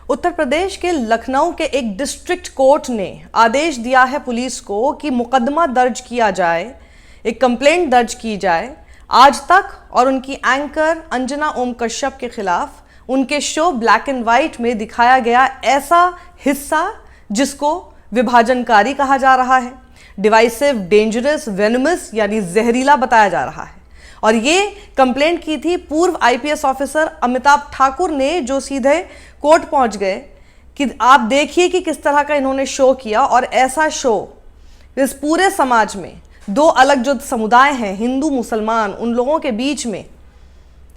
उत्तर प्रदेश के लखनऊ के एक डिस्ट्रिक्ट कोर्ट ने आदेश दिया है पुलिस को कि मुकदमा दर्ज किया जाए, एक कंप्लेंट दर्ज की जाए आज तक और उनकी एंकर अंजना ओम कश्यप के खिलाफ उनके शो ब्लैक एंड व्हाइट में दिखाया गया ऐसा हिस्सा जिसको विभाजनकारी कहा जा रहा है, डिवाइसिव, डेंजरस, वेनमस यानी जहरीला बताया जा रहा है। और ये कंप्लेंट की थी पूर्व आईपीएस ऑफिसर अमिताभ ठाकुर ने, जो सीधे कोर्ट पहुंच गए कि आप देखिए कि किस तरह का इन्होंने शो किया। और ऐसा शो इस पूरे समाज में दो अलग जो समुदाय हैं, हिंदू मुसलमान, उन लोगों के बीच में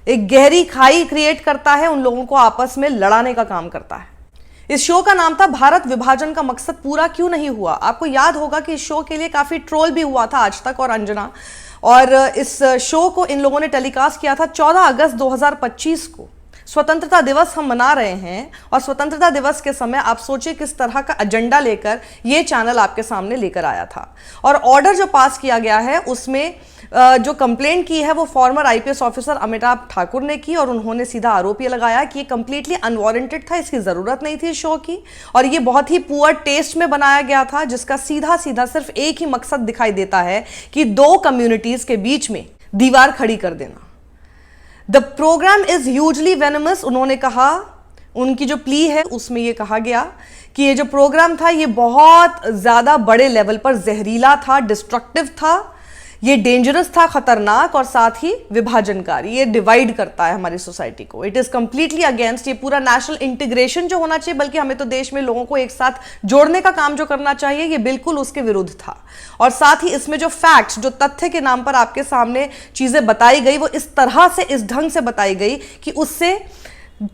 एक गहरी खाई क्रिएट करता है, उन लोगों को आपस में लड़ाने का काम करता है। इस शो का नाम था भारत विभाजन का मकसद पूरा क्यों नहीं हुआ। आपको याद होगा कि इस शो के लिए काफी ट्रोल भी हुआ था आज तक और अंजना, और इस शो को इन लोगों ने टेलीकास्ट किया था 14 अगस्त 2025 को। स्वतंत्रता दिवस हम मना रहे हैं और स्वतंत्रता दिवस के समय आप सोचिए किस तरह का एजेंडा लेकर ये चैनल आपके सामने लेकर आया था। और ऑर्डर जो पास किया गया है उसमें जो कंप्लेंट की है वो farmer IPS officer Amitabh Thakur ने की और उन्होंने सीधा आरोप ये लगाया कि ये कंप्लीटली अनवारंटेड था, इसकी ज़रूरत नहीं थी शो की, और ये बहुत ही पुअर टेस्ट में बनाया गया था, जिसका सीधा सीधा सिर्फ एक ही मकसद दिखाई देता है कि दो कम्युनिटीज़ के बीच में दीवार खड़ी कर देना। The programme is hugely venomous, उन्होंने कहा, उनकी जो प्ली है उसमें यह कहा गया कि ये जो प्रोग्राम था ये बहुत ज़्यादा बड़े लेवल पर जहरीला था, डिस्ट्रक्टिव था, ये डेंजरस था, खतरनाक और साथ ही विभाजनकारी, ये डिवाइड करता है हमारी सोसाइटी को। इट इज कंप्लीटली अगेंस्ट ये पूरा नेशनल इंटीग्रेशन जो होना चाहिए, बल्कि हमें तो देश में लोगों को एक साथ जोड़ने का काम जो करना चाहिए, ये बिल्कुल उसके विरुद्ध था। और साथ ही इसमें जो फैक्ट्स, जो तथ्य के नाम पर आपके सामने चीजें बताई गई, वो इस तरह से, इस ढंग से बताई गई कि उससे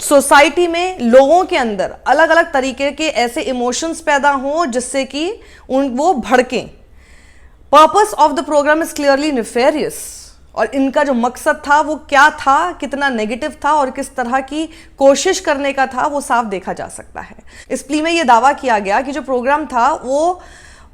सोसाइटी में लोगों के अंदर अलग अलग तरीके के ऐसे इमोशंस पैदा हों जिससे कि वो भड़कें। Purpose of the programme is clearly nefarious, और इनका जो मकसद था वो क्या था, कितना नेगेटिव था और किस तरह की कोशिश करने का था, वो साफ देखा जा सकता है। इस प्ली में ये दावा किया गया कि जो प्रोग्राम था वो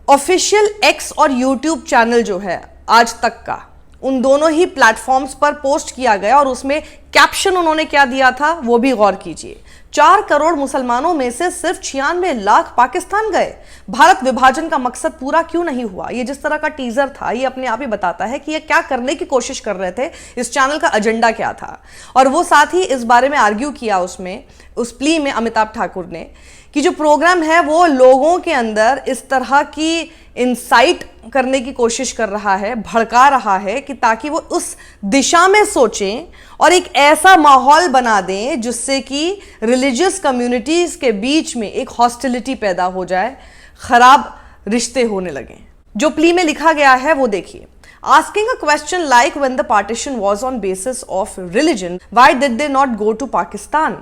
ऑफिशियल एक्स और यूट्यूब चैनल जो है आज तक का, उन दोनों ही प्लेटफॉर्म्स पर पोस्ट किया गया, और उसमें कैप्शन उन्होंने क्या दिया था वो भी गौर कीजिए। 4 करोड़ मुसलमानों में से सिर्फ 96 लाख पाकिस्तान गए। भारत विभाजन का मकसद पूरा क्यों नहीं हुआ। ये जिस तरह का टीजर था ये अपने आप ही बताता है कि ये क्या करने की कोशिश कर रहे थे, इस चैनल का एजेंडा क्या था। और वो साथ ही इस बारे में आर्ग्यू किया उसमें, उस प्ली में अमिताभ ठाकुर ने, कि जो प्रोग्राम है वो लोगों के अंदर इस तरह की इंसाइट करने की कोशिश कर रहा है, भड़का रहा है कि ताकि वो उस दिशा में सोचें और एक ऐसा माहौल बना दें जिससे कि रिलीजियस कम्युनिटीज के बीच में एक हॉस्टिलिटी पैदा हो जाए, खराब रिश्ते होने लगे। जो प्ली में लिखा गया है वो देखिए। Asking a question like when the partition was on basis of religion, why did they not go to Pakistan?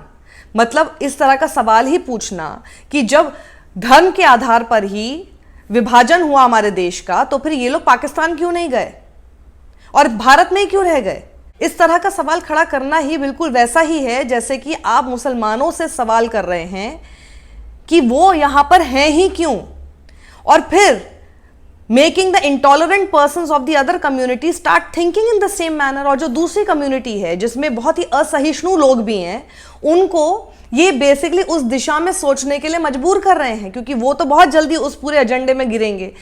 मतलब इस तरह का सवाल ही पूछना कि जब धर्म के आधार पर ही विभाजन हुआ हमारे देश का, तो फिर ये लोग पाकिस्तान क्यों नहीं गए और भारत में ही क्यों रह गए। इस तरह का सवाल खड़ा करना ही बिल्कुल वैसा ही है जैसे कि आप मुसलमानों से सवाल कर रहे हैं कि वो यहां पर हैं ही क्यों, और फिर making the intolerant persons of the other community start thinking in the same manner. और जो दूसरी कम्युनिटी है जिसमें बहुत ही असहिष्णु लोग भी हैं, उनको ये बेसिकली उस दिशा में सोचने के लिए मजबूर कर रहे हैं, क्योंकि वो तो बहुत जल्दी उस पूरे एजेंडे में गिरेंगे,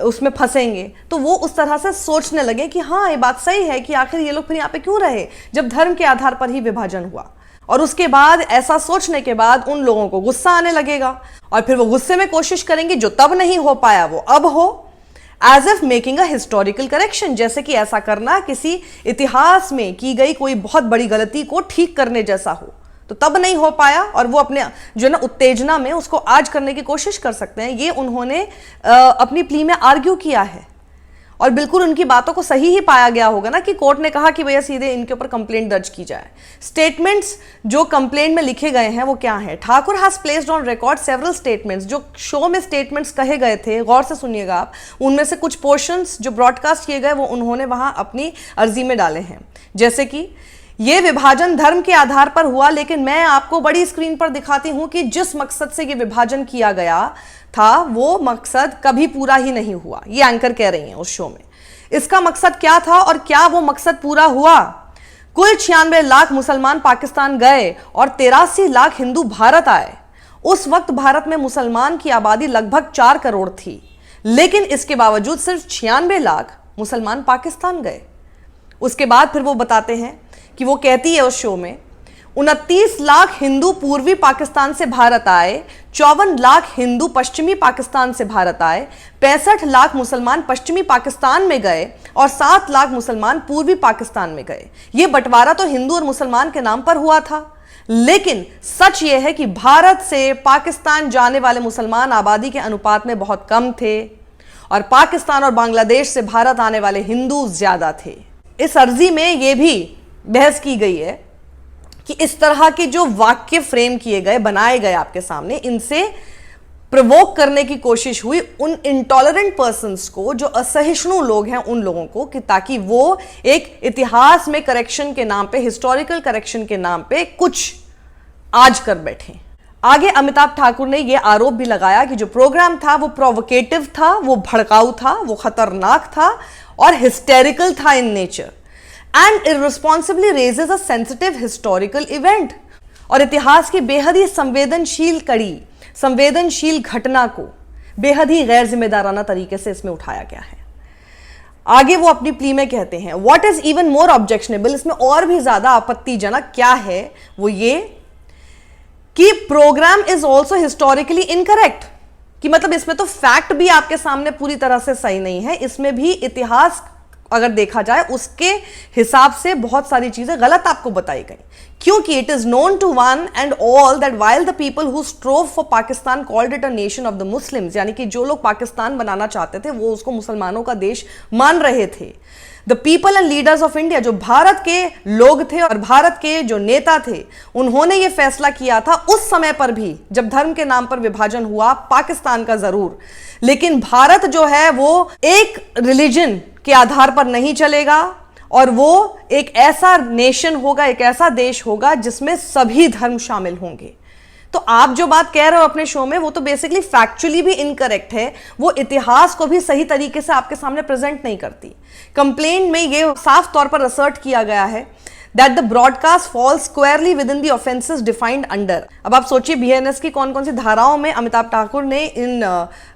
उसमें फंसेंगे, तो वो उस तरह से सोचने लगे कि हाँ ये बात सही है कि आखिर ये लोग फिर यहाँ पे क्यों रहे जब धर्म के आधार पर ही विभाजन हुआ। और उसके बाद ऐसा सोचने के बाद उन लोगों को गुस्सा आने लगेगा और फिर वो गुस्से में कोशिश करेंगे जो तब नहीं हो पाया वो अब हो, as if making a historical correction, जैसे कि ऐसा करना किसी इतिहास में की गई कोई बहुत बड़ी गलती को ठीक करने जैसा हो। तो तब नहीं हो पाया और वो अपने जो ना उत्तेजना में उसको आज करने की कोशिश कर सकते हैं। ये उन्होंने अपनी प्ली में आर्ग्यू किया है और बिल्कुल उनकी बातों को सही ही पाया गया होगा ना कि कोर्ट ने कहा कि भैया सीधे इनके ऊपर कंप्लेंट दर्ज की जाए। स्टेटमेंट्स जो कंप्लेंट में लिखे गए हैं वो क्या है। Thakur has placed on record several statements, जो शो में स्टेटमेंट्स कहे गए थे, गौर से सुनिएगा आप, उनमें से कुछ पोर्शंस जो ब्रॉडकास्ट किए गए वो उन्होंने वहां अपनी अर्जी में डाले हैं। जैसे कि ये विभाजन धर्म के आधार पर हुआ, लेकिन मैं आपको बड़ी स्क्रीन पर दिखाती हूं कि जिस मकसद से ये विभाजन किया गया था वो मकसद कभी पूरा ही नहीं हुआ। ये एंकर कह रही हैं उस शो में। इसका मकसद क्या था और क्या वो मकसद पूरा हुआ। कुल 96 लाख मुसलमान पाकिस्तान गए और 83 लाख हिंदू भारत आए, उस वक्त भारत में मुसलमान की आबादी लगभग 4 करोड़ थी, लेकिन इसके बावजूद सिर्फ 96 लाख मुसलमान पाकिस्तान गए। उसके बाद फिर वो बताते हैं कि वो कहती है उस शो में 29 लाख हिंदू पूर्वी पाकिस्तान से भारत आए, 54 लाख हिंदू पश्चिमी पाकिस्तान से भारत आए, 65 लाख मुसलमान पश्चिमी पाकिस्तान में गए और 7 लाख मुसलमान पूर्वी पाकिस्तान में गए। ये बंटवारा तो हिंदू और मुसलमान के नाम पर हुआ था, लेकिन सच यह है कि भारत से पाकिस्तान जाने वाले मुसलमान आबादी के अनुपात में बहुत कम थे और पाकिस्तान और बांग्लादेश से भारत आने वाले हिंदू ज्यादा थे। इस अर्जी में यह भी बहस की गई है कि इस तरह के जो वाक्य फ्रेम किए गए, बनाए गए आपके सामने, इनसे प्रोवोक करने की कोशिश हुई उन इंटॉलरेंट पर्संस को, जो असहिष्णु लोग हैं उन लोगों को, कि ताकि वो एक इतिहास में करेक्शन के नाम पे, हिस्टोरिकल करेक्शन के नाम पे कुछ आज कर बैठे। आगे अमिताभ ठाकुर ने यह आरोप भी लगाया कि जो प्रोग्राम था वो प्रोवोकेटिव था, वो भड़काऊ था, वो खतरनाक था और हिस्टेरिकल था in nature and irresponsibly raises a sensitive historical event। और इतिहास की बेहद ही संवेदनशील कड़ी, संवेदनशील घटना को बेहद ही गैर जिम्मेदाराना तरीके से इसमें उठाया गया है। आगे वो अपनी प्ली में कहते हैं what is even more objectionable, इसमें और भी ज्यादा आपत्तिजनक क्या है, वो ये कि programme is also historically incorrect, कि मतलब इसमें तो फैक्ट भी आपके सामने पूरी तरह से सही नहीं है, इसमें भी इतिहास अगर देखा जाए उसके हिसाब से बहुत सारी चीजें गलत आपको बताई गई। क्योंकि it is known to one and all that while the people who strove for Pakistan called it a nation of the Muslims, यानी कि जो लोग पाकिस्तान बनाना चाहते थे वो उसको मुसलमानों का देश मान रहे थे। The people and leaders of India, जो भारत के लोग थे और भारत के जो नेता थे, उन्होंने ये फैसला किया था उस समय पर भी जब धर्म के नाम पर विभाजन हुआ, पाकिस्तान का जरूर, लेकिन भारत जो है वो एक रिलीजन के आधार पर नहीं चलेगा और वो एक ऐसा नेशन होगा, एक ऐसा देश होगा जिसमें सभी धर्म शामिल होंगे। तो आप जो बात कह रहे हो अपने शो में वो तो बेसिकली फैक्चुअली भी इनकरेक्ट है, वो इतिहास को भी सही तरीके से आपके सामने प्रेजेंट नहीं करती। कंप्लेंट में ये साफ तौर पर असर्ट किया गया है that the broadcast falls squarely within the offences defined under. अब आप सोचिए बीएनएस की कौन कौन सी धाराओं में अमिताभ ठाकुर ने इन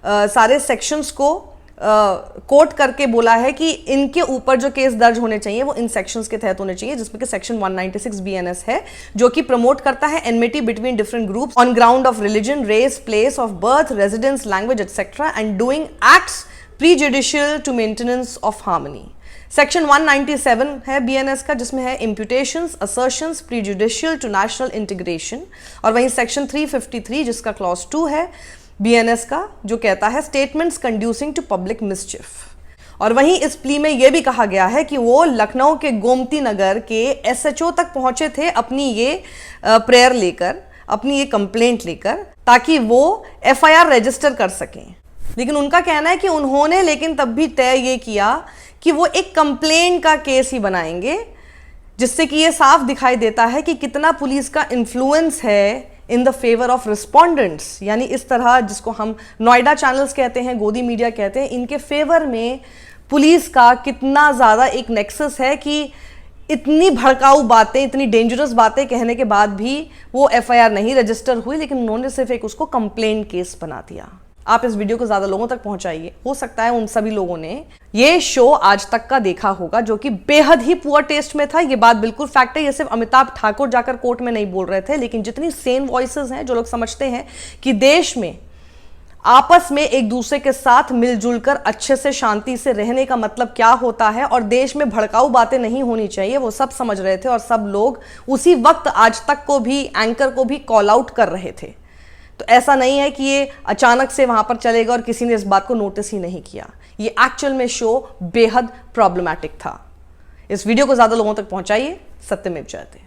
सारे सेक्शंस को कोट करके बोला है कि इनके ऊपर जो केस दर्ज होने चाहिए वो इन सेक्शंस के तहत होने चाहिए, जिसमें कि सेक्शन 196 बीएनएस है, जो कि प्रमोट करता है enmity between different groups on ground of religion, race, place of birth, residence, language etcetera and doing acts prejudicial to maintenance of harmony. Section 197 है बीएनएस का, जिसमें है imputations, assertions prejudicial to national integration, और वहीं section 353 जिसका clause 2 है BNS का, जो कहता है स्टेटमेंट्स कंड्यूसिंग टू पब्लिक मिसचिफ। और वहीं इस प्ली में यह भी कहा गया है कि वो लखनऊ के गोमती नगर के एसएचओ तक पहुंचे थे अपनी ये प्रेयर लेकर, अपनी ये कंप्लेंट लेकर, ताकि वो एफआईआर रजिस्टर कर सकें। लेकिन उनका कहना है कि उन्होंने लेकिन तब भी तय ये किया कि वो एक कंप्लेंट का केस ही बनाएंगे, जिससे कि ये साफ दिखाई देता है कि कितना पुलिस का इन्फ्लुएंस है in the favour of respondents, यानी इस तरह जिसको हम नोएडा चैनल्स कहते हैं, गोदी मीडिया कहते हैं, इनके फेवर में पुलिस का कितना ज़्यादा एक नेक्सस है कि इतनी भड़काऊ बातें, इतनी डेंजरस बातें कहने के बाद भी वो एफआईआर नहीं रजिस्टर हुई, लेकिन उन्होंने सिर्फ एक उसको कंप्लेंट केस बना दिया। आप इस वीडियो को ज़्यादा लोगों तक पहुंचाइए, हो सकता है उन सभी लोगों ने ये शो आज तक का देखा होगा, जो कि बेहद ही पुअर टेस्ट में था। ये बात बिल्कुल फैक्ट है, ये सिर्फ अमिताभ ठाकुर जाकर कोर्ट में नहीं बोल रहे थे, लेकिन जितनी सेन वॉइसेस हैं जो लोग समझते हैं कि देश में आपस में एक दूसरे के साथ मिलजुल कर अच्छे से शांति से रहने का मतलब क्या होता है और देश में भड़काऊ बातें नहीं होनी चाहिए, वो सब समझ रहे थे और सब लोग उसी वक्त आज तक को भी, एंकर को भी कॉल आउट कर रहे थे। तो ऐसा नहीं है कि ये अचानक से वहां पर चलेगा और किसी ने इस बात को नोटिस ही नहीं किया। ये एक्चुअल में शो बेहद प्रॉब्लमैटिक था। इस वीडियो को ज्यादा लोगों तक पहुंचाइए। सत्यमेव जयते।